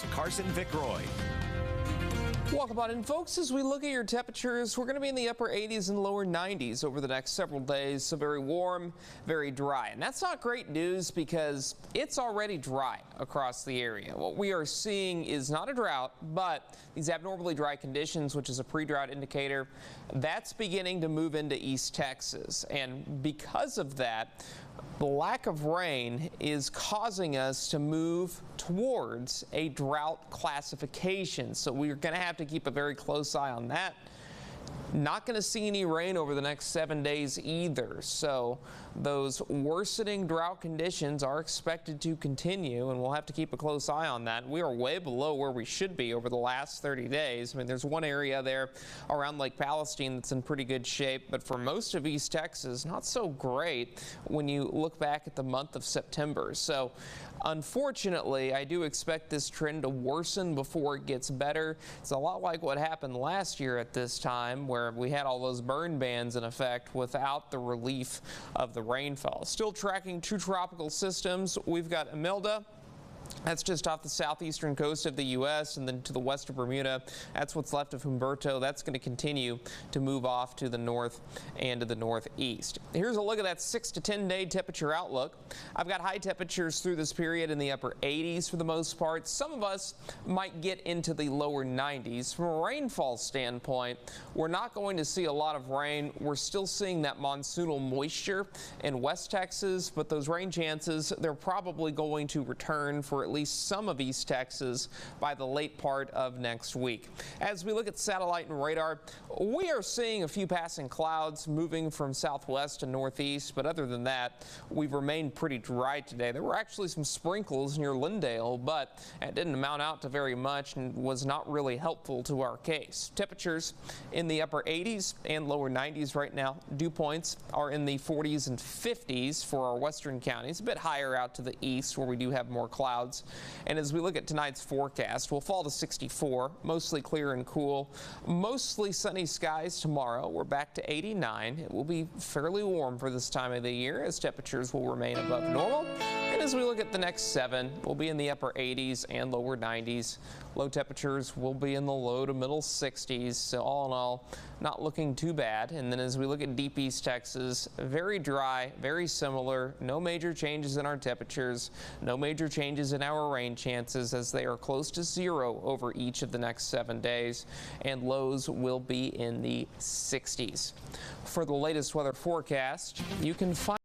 Carson Vickroy. Welcome on in, folks. As we look at your temperatures, we're going to be in the upper 80s and lower 90s over the next several days. So very warm, very dry. And that's not great news because it's already dry across the area. What we are seeing is not a drought, but these abnormally dry conditions, which is a pre-drought indicator, that's beginning to move into East Texas. And because of that, the lack of rain is causing us to move towards a drought classification. So we're going to have to keep a very close eye on that. Not going to see any rain over the next 7 days either. So those worsening drought conditions are expected to continue, and we'll have to keep a close eye on that. We are way below where we should be over the last 30 days. I mean, there's one area there around Lake Palestine that's in pretty good shape, but for most of East Texas, not so great when you look back at the month of September. So unfortunately, I do expect this trend to worsen before it gets better. It's a lot like what happened last year at this time, where we had all those burn bans in effect without the relief of the rainfall. Still tracking two tropical systems. We've got Imelda. That's just off the southeastern coast of the U.S. and then to the west of Bermuda. That's what's left of Humberto. That's going to continue to move off to the north and to the northeast. Here's a look at that 6 to 10 day temperature outlook. I've got high temperatures through this period in the upper 80s for the most part. Some of us might get into the lower 90s. From a rainfall standpoint, we're not going to see a lot of rain. We're still seeing that monsoonal moisture in West Texas, but those rain chances, they're probably going to return for at least some of East Texas by the late part of next week. As we look at satellite and radar, we are seeing a few passing clouds moving from southwest to northeast, but other than that, we've remained pretty dry today. There were actually some sprinkles near Lindale, but it didn't amount out to very much and was not really helpful to our case. Temperatures in the upper 80s and lower 90s right now. Dew points are in the 40s and 50s for our western counties, a bit higher out to the east where we do have more clouds. And as we look at tonight's forecast, we'll fall to 64, mostly clear and cool, mostly sunny skies tomorrow. We're back to 89. It will be fairly warm for this time of the year as temperatures will remain above normal. And as we look at the next 7, we'll be in the upper 80s and lower 90s. Low temperatures will be in the low to middle 60s. So all in all, not looking too bad. And then as we look at deep East Texas, very dry, very similar. No major changes in our temperatures, no major changes in our rain chances as they are close to 0 over each of the next 7 days. And lows will be in the 60s. For the latest weather forecast, you can find